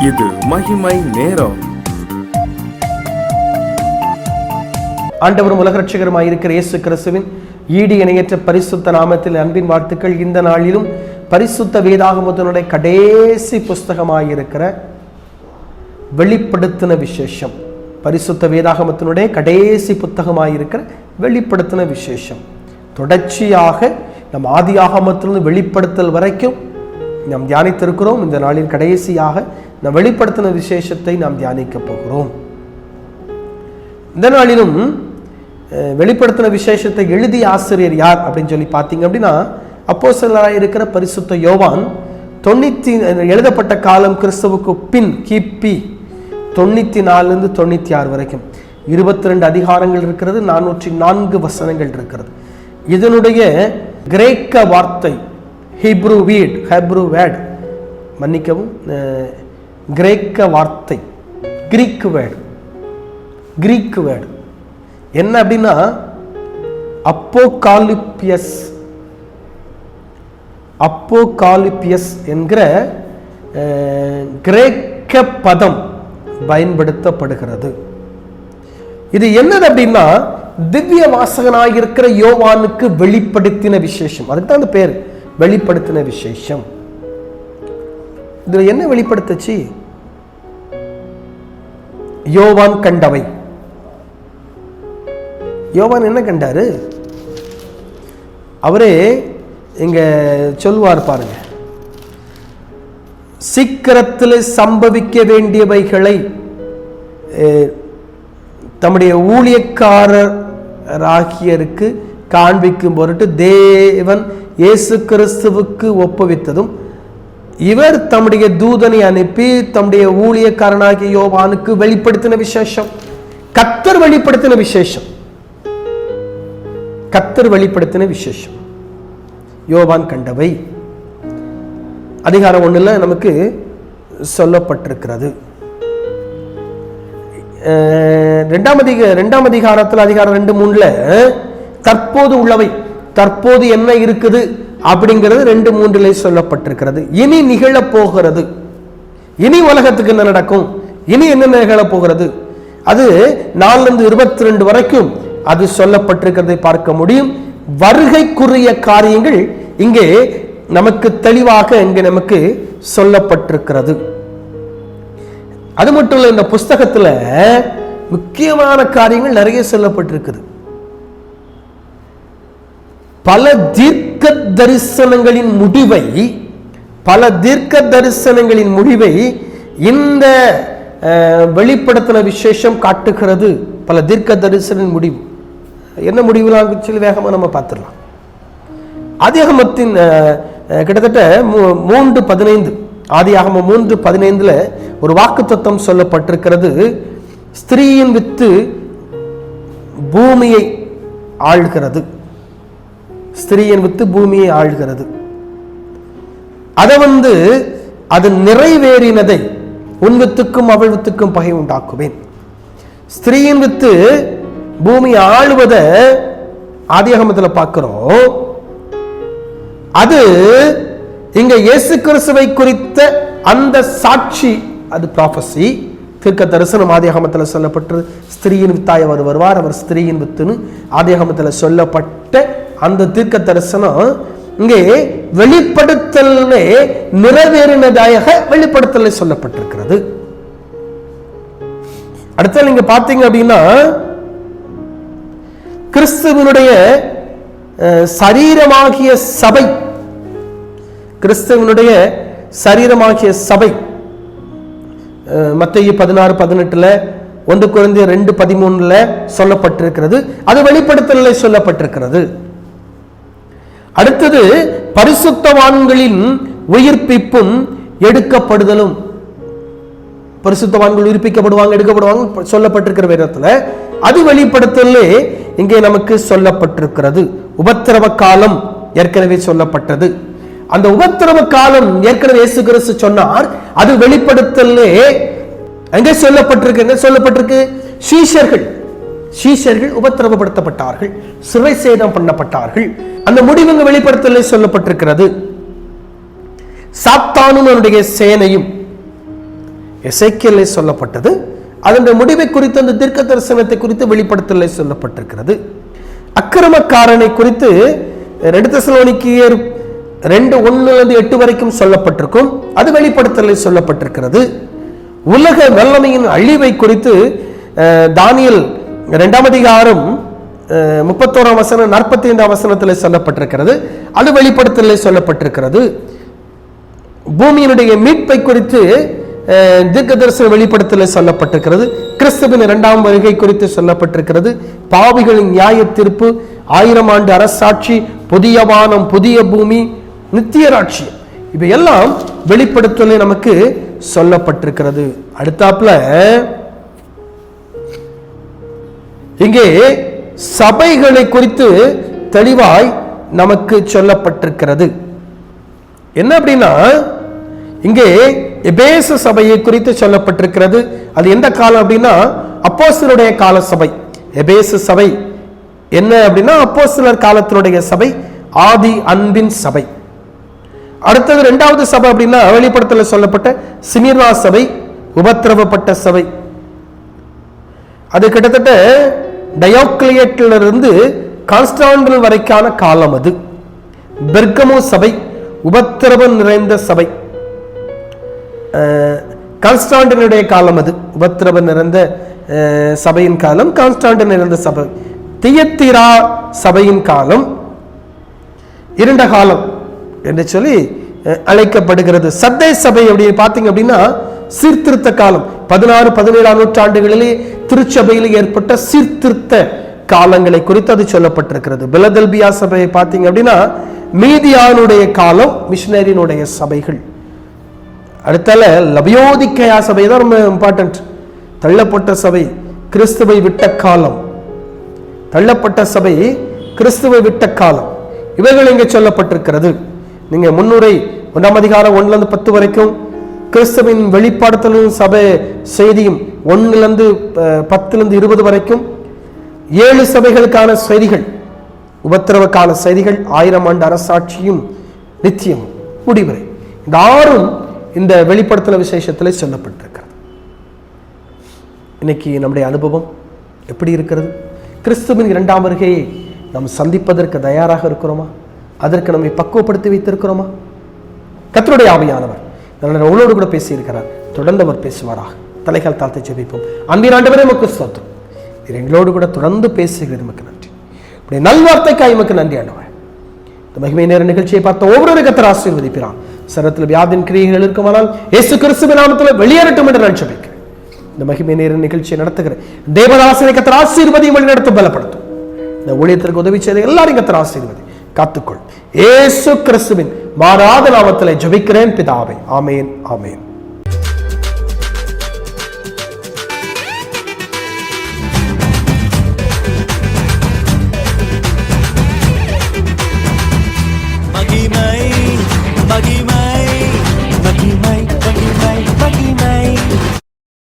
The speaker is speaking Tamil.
இது மகிமை நேரம். ஆண்டவரும் உலக ரட்சகருமாய் இருக்கிற இயேசு கிறிஸ்துவின் ஈடு இணையற்ற பரிசுத்த நாமத்தில் அன்பின் வாழ்த்துக்கள். இந்த நாளிலும் பரிசுத்த வேதாகமத்தினுடைய கடைசி புஸ்தகமாயிருக்கிற வெளிப்படுத்தின விசேஷம், பரிசுத்த வேதாகமத்தினுடைய கடைசி புத்தகமாயிருக்கிற வெளிப்படுத்தின விசேஷம் தொடர்ச்சியாக நம் ஆதி ஆகமத்திலிருந்து வெளிப்படுத்தல் வரைக்கும் நாம் தியானித்திருக்கிறோம். இந்த நாளின் கடைசியாக நம் வெளிப்படுத்தின விசேஷத்தை நாம் தியானிக்க போகிறோம். இந்த நாளிலும் வெளிப்படுத்தின விசேஷத்தை எழுதிய ஆசிரியர் யார் அப்படின்னு சொல்லி பார்த்தீங்க அப்படின்னா, அப்போஸ்தலராக இருக்கிற பரிசுத்த யோவான். எழுதப்பட்ட காலம் கிறிஸ்துவுக்கு பின் கிபி 94 96 வரைக்கும் 22 அதிகாரங்கள் இருக்கிறது, 404 வசனங்கள் இருக்கிறது. இதனுடைய கிரேக்க வார்த்தை ஹீப்ரு வேர்ட், மன்னிக்கவும், கிரேக்க வார்த்தை கிரீக் வேர்டு என்ன அப்படின்னா அப்போகாலிப்பியஸ் என்கிற கிரேக்க பதம் பயன்படுத்தப்படுகிறது. இது என்னது அப்படின்னா, திவ்ய வாசகனாயிருக்கிற யோவானுக்கு வெளிப்படுத்தின விசேஷம். அதுக்கு தான் அந்த பேர், வெளிப்படுத்தின விசேஷம். இதுல என்ன வெளிப்படுத்துச்சு? யோவான் கண்டவை. யோவான் என்ன கண்டாரு? அவரே இங்க சொல்வார் பாருங்க, சீக்கிரத்தில் சம்பவிக்க வேண்டியவைகளை தம்முடைய ஊழியக்காரராகியருக்கு காண்பிக்கும் பொருட்டு தேவன் இயேசு கிறிஸ்துவுக்கு ஒப்புவித்ததும், இவர் தம்முடைய தூதனை அனுப்பி தம்முடைய ஊழியக்காரனாகிய யோவானுக்கு வெளிப்படுத்தின விசேஷம். கர்த்தர் வெளிப்படுத்தின விசேஷம் யோவான் கண்டவை. அதிகாரம் 1 நமக்கு சொல்லப்பட்டிருக்கிறது. 2 அதிகாரத்தில் அதிகாரம் 2-3 தற்போது உள்ளவை, தற்போது என்ன இருக்குது அப்படிங்கிறது 2-3 சொல்லப்பட்டிருக்கிறது. இனி நிகழப் போகிறது, இனி உலகத்துக்கு என்ன நடக்கும், இனி என்ன நிகழப் போகிறது, அது 4-22 வரைக்கும் அது சொல்லப்பட்டிருக்கிறதை பார்க்க முடியும். வருகைக்குரிய காரியங்கள் இங்கே நமக்கு தெளிவாக இங்கே நமக்கு சொல்லப்பட்டிருக்கிறது. அது மட்டும் இல்லை, இந்த புஸ்தகத்துல முக்கியமான காரியங்கள் நிறைய சொல்லப்பட்டிருக்குது. பல தீர்க்க தரிசனங்களின் முடிவை இந்த வெளிப்படுத்தின விசேஷம் காட்டுகிறது. பல தீர்க்க தரிசன முடிவு என்ன முடிவுலாம் சொல்லி வேகமாக நம்ம பார்த்துடலாம். ஆதியாகமத்தின் கிட்டத்தட்ட 3:15, ஆதியாகமம் 3:15 ஒரு வாக்குத்தத்தம் சொல்லப்பட்டிருக்கிறது. ஸ்திரீயின் வித்து பூமியை ஆள்கிறது, ஸ்திரீயின் வித்து பூமியை ஆள்கிறது. அதை அது நிறைவேறினதை உன் வித்துக்கும் அவள் வித்துக்கும் பகை உண்டாக்குவேன். ஸ்திரீயின் வித்து பூமி ஆளுவத ஆதியாகமத்தில் பார்க்கிறோம். அது இங்க இயேசு கிறிஸ்துவை குறித்த அந்த சாட்சி, அது ப்ராபசி, தீர்க்க தரிசனம் ஆதியாகமத்தில் சொல்லப்பட்டு ஸ்திரீயின் வித்தாய் அவர் வருவார், அவர் ஸ்திரீயின் வித்துன்னு ஆதியாகமத்தில் சொல்லப்பட்ட அந்த தீர்க்க தரிசனம் இங்கே வெளிப்படுத்தலே நிறைவேறினதாக வெளிப்படுத்தலே சொல்லப்பட்டிருக்கிறது. அடுத்த நீங்க பாத்தீங்க அப்படின்னா, கிறிஸ்துவனுடைய சரீரமாகிய சபை, மத்தேயு 16:18, 1 கொரிந்தியர் 2:13 சொல்லப்பட்டிருக்கிறது. அது வெளிப்படுத்தலே சொல்லப்பட்டிருக்கிறது. அடுத்தது பரிசுத்தவான்களின் உயிர்ப்பிப்பும் எடுக்கப்படுதலும். பரிசுத்தவான்கள் உயிர்ப்பிக்கப்படுவாங்க, எடுக்கப்படுவாங்க சொல்லப்பட்டிருக்கிற வேதத்துல அது வெளிப்படுத்தலே இங்கே நமக்கு சொல்லப்பட்டிருக்கிறது. உபத்திரவ காலம் ஏற்கனவே சொல்லப்பட்டது. அந்த உபத்திரவ காலம் ஏற்கனவே இயேசு கிறிஸ்து சொன்னார். அது வெளிப்படுத்தலே எங்கே சொல்லப்பட்டிருக்கு? என்ன சொல்லப்பட்டிருக்கு? சீஷர்கள் உபத்திரவப்படுத்தப்பட்டார்கள், சிறை சேதம் பண்ணப்பட்டார்கள். அந்த முடிவுங்க வெளிப்படுத்தலே சொல்லப்பட்டிருக்கிறது. சாத்தானும் அவனுடைய சேனையும் எசேக்கியேலிலே சொல்லப்பட்டது. அதனுடைய முடிவை குறித்து, அந்த தீர்க்க தரிசனத்தை குறித்து வெளிப்படுத்தலே சொல்லப்பட்டிருக்கிறது. அக்கிரமக்காரனை குறித்து 2 தெசலோனிக்கேயர் 2:1-8 வரைக்கும் சொல்லப்பட்டிருக்கும். அது வெளிப்படுத்தலே சொல்லப்பட்டிருக்கிறது. உலக வல்லமையின் அழிவை குறித்து தானியேல் 2ஆம் அதிகாரம் 31ஆம் வசனம் 45ஆம் வசனத்தில் சொல்லப்பட்டிருக்கிறது. அது வெளிப்படுத்தலே சொல்லப்பட்டிருக்கிறது. பூமியினுடைய மீட்பை குறித்து தீர்க்க தரிசன வெளிப்படுத்தலே சொல்லப்பட்டிருக்கிறது. கிறிஸ்துவின் 2ஆம் வருகை குறித்து சொல்லப்பட்டிருக்கிறது. பாவிகளின் நியாய தீர்ப்பு, 1000 ஆண்டு அரசாட்சி, புதிய வானம், புதிய பூமி, நித்திய ராட்சியம், இவையெல்லாம் வெளிப்படுத்தலே நமக்கு சொல்லப்பட்டிருக்கிறது. அடுத்தாப்புல இங்கே சபைகளை குறித்து தெளிவாய் நமக்கு சொல்லப்பட்டிருக்கிறது. என்ன அப்படின்னா, இங்கே எபேசு சபையை குறித்து சொல்லப்பட்டிருக்கிறது. அது எந்த காலம் அப்படின்னா, அப்போஸ்தலருடைய கால சபை. எபேசு சபை என்ன அப்படின்னா, அப்போஸ்தலர் காலத்தினுடைய சபை, ஆதி அன்பின் சபை. அடுத்தது 2வது சபை அப்படின்னா, வெளிப்படுத்தல சொல்லப்பட்ட சிமிர்னா சபை, உபத்திரவப்பட்ட சபை. அது கிட்டத்தட்ட டயோக்ளியேட்டிலிருந்து கான்ஸ்டாண்டின் வரைக்கான காலம். அது பெர்கமோ சபை, உபத்திரவம் நிறைந்த சபை. கான்ஸ்டாண்டினுடைய காலம், அது உபத்திரவம் நிறைந்த சபையின் காலம். கான்ஸ்டாண்டின் நிறைந்த சபை. தியத்தீரா சபையின் காலம் இருண்ட காலம் என்று சொல்லி அழைக்கப்படுகிறது. சர்தை சபை அப்படி பார்த்தீங்க அப்படின்னா சீர்திருத்த காலம். 16-17ஆம் நூற்றாண்டுகளிலே திருச்சபையில் ஏற்பட்ட சீர்திருத்த காலங்களை குறித்து அது சொல்லப்பட்டிருக்கிறது. பிலதெல்பியா சபையை பார்த்தீங்க அப்படின்னா மீதியானுடைய காலம், மிஷனரியினுடைய சபைகள். அடுத்தால லபியோதிக்கையா சபை தான் ரொம்ப இம்பார்ட்டன்ட். தள்ளப்பட்ட சபை, கிறிஸ்துவை விட்ட காலம். தள்ளப்பட்ட சபை, கிறிஸ்துவை விட்ட காலம், இவைகள் இங்கே சொல்லப்பட்டிருக்கிறது. நீங்க முன்னுரை 1ஆம் அதிகாரம் 1-10 வரைக்கும் கிறிஸ்துவின் வெளிப்படுத்தலும் சபை செய்தியும் 1-10-20 வரைக்கும் 7 சபைகளுக்கான செய்திகள், உபத்திரவக்கான செய்திகள், 1000 ஆண்டு அரசாட்சியும் நித்தியம் முடிவரை, இந்த 6ம் இந்த வெளிப்படுத்தல விசேஷத்தில் சொல்லப்பட்டிருக்கிறது. இன்னைக்கு நம்முடைய அனுபவம் எப்படி இருக்கிறது? கிறிஸ்துவின் 2ஆம் வருகையை நாம் சந்திப்பதற்கு தயாராக இருக்கிறோமா? அதற்கு நம்மை பக்குவப்படுத்தி வைத்திருக்கிறோமா? கர்த்தருடைய ஆவியானவர் உங்களோடு கூட பேசியிருக்கிறார். தொடர்ந்து அவர் பேசுவாராக. தலைகள் தாழ்த்தி ஜெபிப்போம். அன்பின் ஆண்டவரே, உமக்கு ஸ்தோத்திரம். எங்களோடு கூட தொடர்ந்து பேசுகிறது, நமக்கு நன்றி. இப்படி நல்வார்த்தைக்காய் உமக்கு நன்றி ஆண்டவரே. இந்த மகிமை நேர நிகழ்ச்சியை பார்த்த ஒவ்வொரு கர்த்தர் ஆசீர்வதிப்பார். சரத்தில் வியாதின் கிரியைகள் இருக்குமானால் இயேசு கிறிஸ்துவின் நாமத்தில் வெளியேறட்டும் என்று நான் ஜெபிக்கிறேன். இந்த மகிமை நேர நிகழ்ச்சியை நடத்துகிற தேவதாசனை கர்த்தர் ஆசீர்வதியும், வழி நடத்தும், பலப்படுத்தும். இந்த ஊழியத்திற்கு உதவி செய்த எல்லாரையும் கர்த்தர் ஆசீர்வதி காத்துக்கொள். இயேசு கிறிஸ்துவின் மாறாத நாமத்திலே ஜெபிக்கிறேன் பிதாவே. ஆமேன், ஆமேன்.